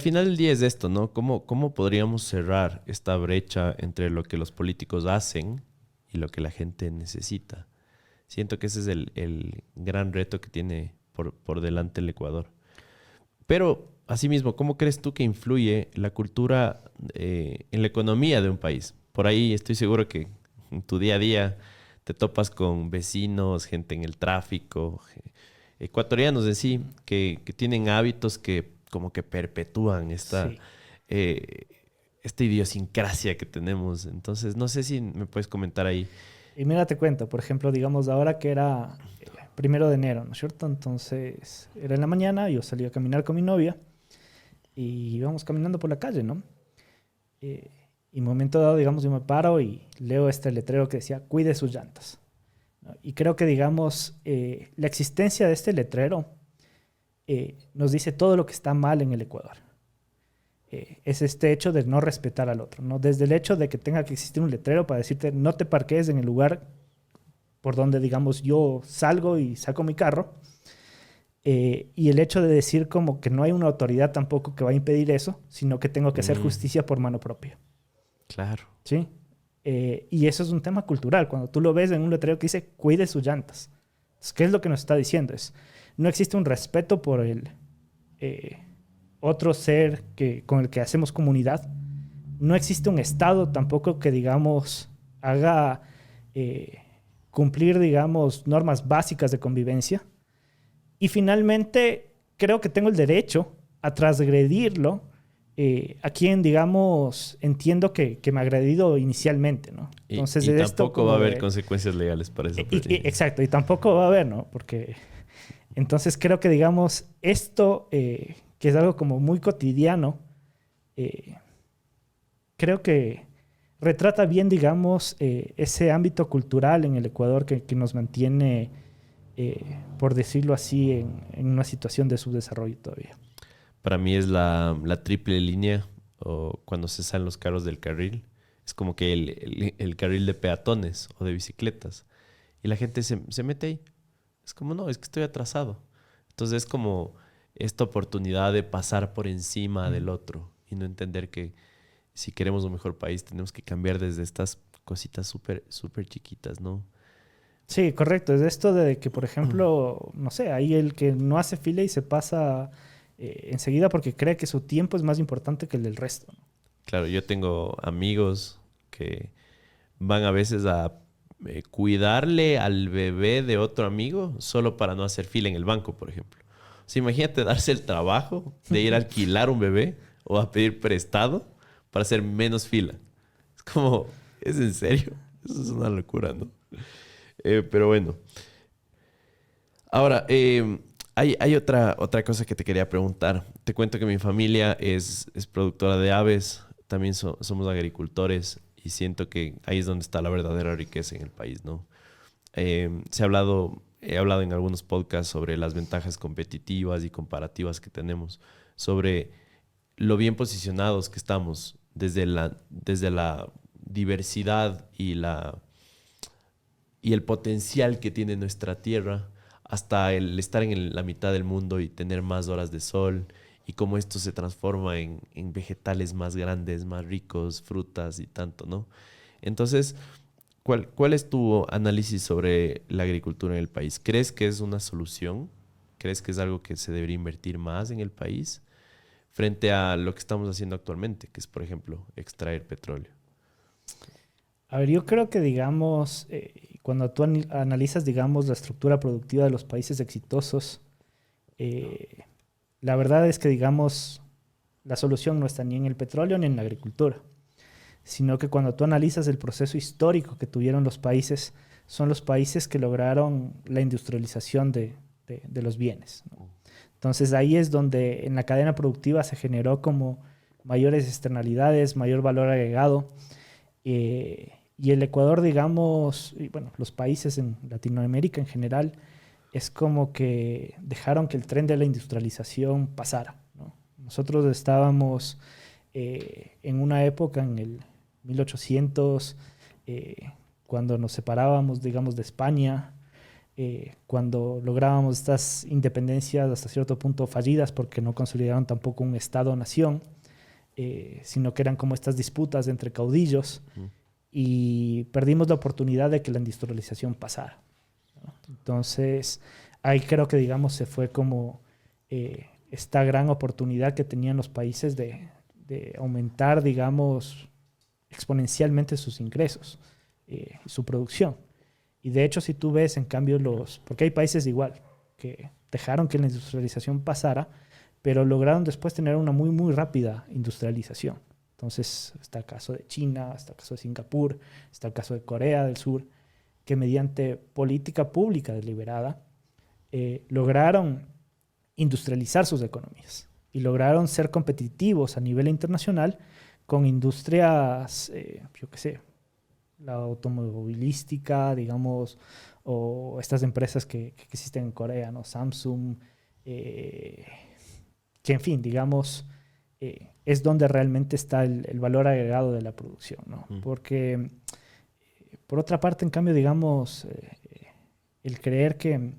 final del día es esto, ¿no? ¿Cómo podríamos cerrar esta brecha entre lo que los políticos hacen y lo que la gente necesita? Siento que ese es el gran reto que tiene por delante el Ecuador. Pero, asimismo, ¿cómo crees tú que influye la cultura en la economía de un país? Por ahí estoy seguro que en tu día a día te topas con vecinos, gente en el tráfico, ecuatorianos en sí, que tienen hábitos que como que perpetúan Sí. eh, esta idiosincrasia que tenemos. Entonces, no sé si me puedes comentar ahí. Y mira, te cuento, por ejemplo, digamos ahora que era 1 de enero, ¿no es cierto? Entonces, era en la mañana, yo salí a caminar con mi novia y íbamos caminando por la calle, ¿no? Eh, y en un momento dado, digamos, yo me paro y leo este letrero que decía, cuide sus llantas, ¿no? Y creo que, digamos, la existencia de este letrero nos dice todo lo que está mal en el Ecuador. Es este hecho de no respetar al otro, ¿no? Desde el hecho de que tenga que existir un letrero para decirte no te parques en el lugar por donde, digamos, yo salgo y saco mi carro, y el hecho de decir como que no hay una autoridad tampoco que va a impedir eso, sino que tengo que hacer Mm, justicia por mano propia, claro. ¿sí? Y eso es un tema cultural. Cuando tú lo ves en un letrero que dice cuide sus llantas, entonces, ¿qué es lo que nos está diciendo? No existe un respeto por el eh, otro ser con el que hacemos comunidad. No existe un Estado tampoco que, digamos, haga eh, cumplir, digamos, normas básicas de convivencia. Y finalmente, creo que tengo el derecho a transgredirlo a quien, digamos, entiendo que me ha agredido inicialmente, ¿no? Entonces, Y de esto tampoco va a como haber de... consecuencias legales para eso. exacto, y tampoco va a haber, ¿no? Porque entonces creo que, digamos, esto, que es algo como muy cotidiano, eh, creo que retrata bien, digamos, ese ámbito cultural en el Ecuador que nos mantiene, por decirlo así, en una situación de subdesarrollo todavía. Para mí es la triple línea o cuando se salen los carros del carril. Es como que el carril de peatones o de bicicletas. Y la gente se mete ahí. Es como, no, es que estoy atrasado. Entonces es como esta oportunidad de pasar por encima del otro y no entender que si queremos un mejor país tenemos que cambiar desde estas cositas súper, súper chiquitas, ¿no? Sí, correcto. Es esto de que, por ejemplo, no sé, hay el que no hace fila y se pasa enseguida porque cree que su tiempo es más importante que el del resto, ¿no? Claro, yo tengo amigos que van a veces a cuidarle al bebé de otro amigo solo para no hacer fila en el banco, por ejemplo. O sea, imagínate darse el trabajo de ir a alquilar un bebé o a pedir prestado para hacer menos fila. Es como, ¿es en serio? Eso es una locura, ¿no? Pero bueno. Ahora, hay otra cosa que te quería preguntar. Te cuento que mi familia es productora de aves, también somos agricultores y siento que ahí es donde está la verdadera riqueza en el país, ¿no? He hablado en algunos podcasts sobre las ventajas competitivas y comparativas que tenemos, sobre lo bien posicionados que estamos desde la diversidad y el potencial que tiene nuestra tierra hasta el estar en la mitad del mundo y tener más horas de sol y cómo esto se transforma en vegetales más grandes, más ricos, frutas y tanto, ¿no? Entonces, ¿cuál es tu análisis sobre la agricultura en el país? ¿Crees que es una solución? ¿Crees que es algo que se debería invertir más en el país frente a lo que estamos haciendo actualmente, que es, por ejemplo, extraer petróleo? A ver, yo creo que, digamos, cuando tú analizas, digamos, la estructura productiva de los países exitosos, eh, la verdad es que, digamos, la solución no está ni en el petróleo ni en la agricultura, sino que cuando tú analizas el proceso histórico que tuvieron los países, son los países que lograron la industrialización de los bienes, ¿no? Entonces ahí es donde en la cadena productiva se generó como mayores externalidades, mayor valor agregado. Y el Ecuador, digamos, y bueno, los países en Latinoamérica en general, es como que dejaron que el tren de la industrialización pasara, ¿no? Nosotros estábamos en una época, en el 1800, cuando nos separábamos, digamos, de España, cuando lográbamos estas independencias hasta cierto punto fallidas porque no consolidaron tampoco un Estado-nación, sino que eran como estas disputas entre caudillos y perdimos la oportunidad de que la industrialización pasara, ¿no? Entonces, ahí creo que, digamos, se fue como esta gran oportunidad que tenían los países de aumentar, digamos, exponencialmente sus ingresos, su producción. Y de hecho, si tú ves, en cambio, porque hay países igual, que dejaron que la industrialización pasara, pero lograron después tener una muy, muy rápida industrialización. Entonces, está el caso de China, está el caso de Singapur, está el caso de Corea del Sur, que mediante política pública deliberada lograron industrializar sus economías y lograron ser competitivos a nivel internacional con industrias, yo qué sé, la automovilística, digamos, o estas empresas que existen en Corea, ¿no? Samsung, que en fin, digamos, es donde realmente está el valor agregado de la producción, ¿no? Porque, por otra parte, en cambio, digamos, el creer que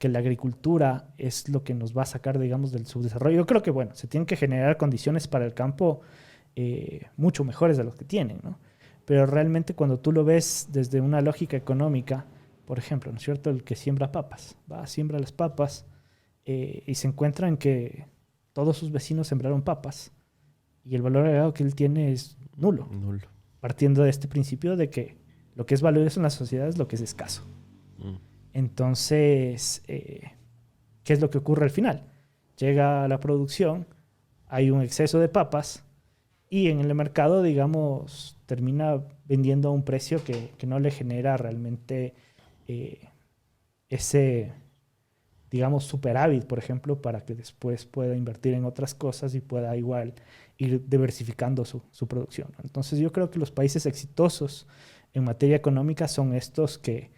la agricultura es lo que nos va a sacar, digamos, del subdesarrollo. Yo creo que, bueno, se tienen que generar condiciones para el campo mucho mejores de los que tienen, ¿no? Pero realmente cuando tú lo ves desde una lógica económica, por ejemplo, ¿no es cierto? El que siembra papas, siembra las papas y se encuentra en que todos sus vecinos sembraron papas y el valor agregado que él tiene es nulo. Partiendo de este principio de que lo que es valioso en la sociedad es lo que es escaso. Entonces, ¿qué es lo que ocurre al final? Llega la producción, hay un exceso de papas y en el mercado, digamos, termina vendiendo a un precio que no le genera realmente ese, digamos, superávit, por ejemplo, para que después pueda invertir en otras cosas y pueda igual ir diversificando su producción. Entonces, yo creo que los países exitosos en materia económica son estos que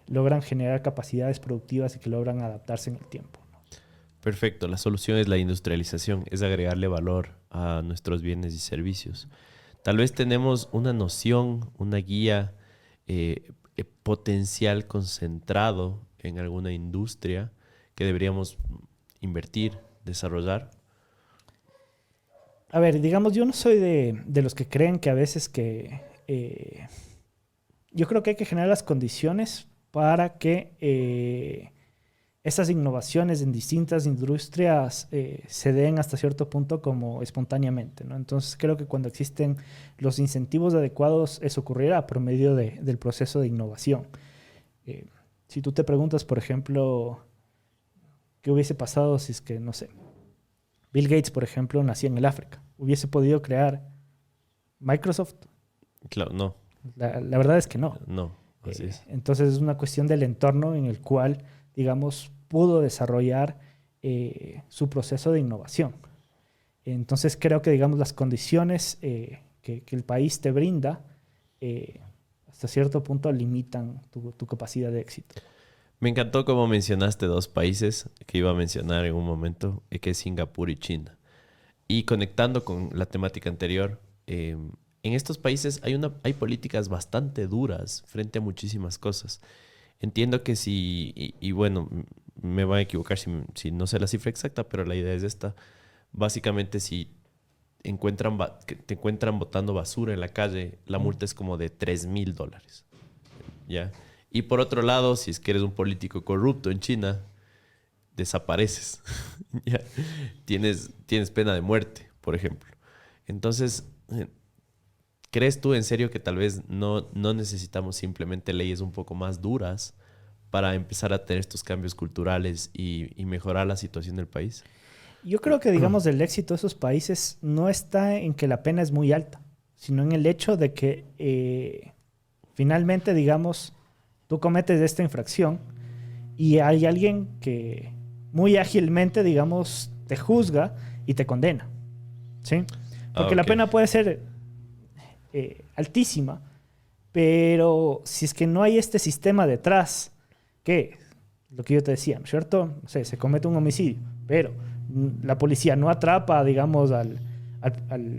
logran generar capacidades productivas y que logran adaptarse en el tiempo. Perfecto. La solución es la industrialización, es agregarle valor a nuestros bienes y servicios. Tal vez tenemos una noción, una guía potencial concentrado en alguna industria que deberíamos invertir, desarrollar. A ver, digamos, yo no soy de los que creen que a veces que... yo creo que hay que generar las condiciones para que esas innovaciones en distintas industrias se den hasta cierto punto como espontáneamente, ¿no? Entonces creo que cuando existen los incentivos adecuados, eso ocurrirá por medio del proceso de innovación. Si tú te preguntas, por ejemplo, ¿qué hubiese pasado si es que, no sé, Bill Gates, por ejemplo, nacía en el África? ¿Hubiese podido crear Microsoft? Claro, no. La verdad es que no. No, así es. Entonces es una cuestión del entorno en el cual, digamos, pudo desarrollar su proceso de innovación. Entonces creo que, digamos, las condiciones que el país te brinda hasta cierto punto limitan tu capacidad de éxito. Me encantó cómo mencionaste dos países que iba a mencionar en un momento, que es Singapur y China. Y conectando con la temática anterior, en estos países hay políticas bastante duras frente a muchísimas cosas. Entiendo que y bueno, me voy a equivocar si no sé la cifra exacta, pero la idea es esta. Básicamente, si te encuentran botando basura en la calle, la multa es como de $3,000, ¿ya? Y por otro lado, si es que eres un político corrupto en China, desapareces. ¿Ya? Tienes pena de muerte, por ejemplo. Entonces, ¿crees tú en serio que tal vez no necesitamos simplemente leyes un poco más duras para empezar a tener estos cambios culturales y mejorar la situación del país? Yo creo que, digamos, el éxito de esos países no está en que la pena es muy alta, sino en el hecho de que finalmente, digamos, tú cometes esta infracción y hay alguien que muy ágilmente, digamos, te juzga y te condena, ¿sí? Porque la pena puede ser altísima, pero si es que no hay este sistema detrás, que lo que yo te decía, ¿no es cierto? O sea, se comete un homicidio, pero la policía no atrapa, digamos, al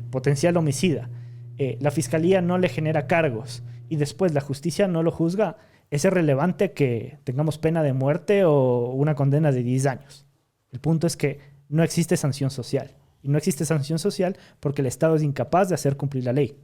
potencial homicida, la fiscalía no le genera cargos y después la justicia no lo juzga, es irrelevante que tengamos pena de muerte o una condena de 10 años. El punto es que no existe sanción social. Y no existe sanción social porque el Estado es incapaz de hacer cumplir la ley.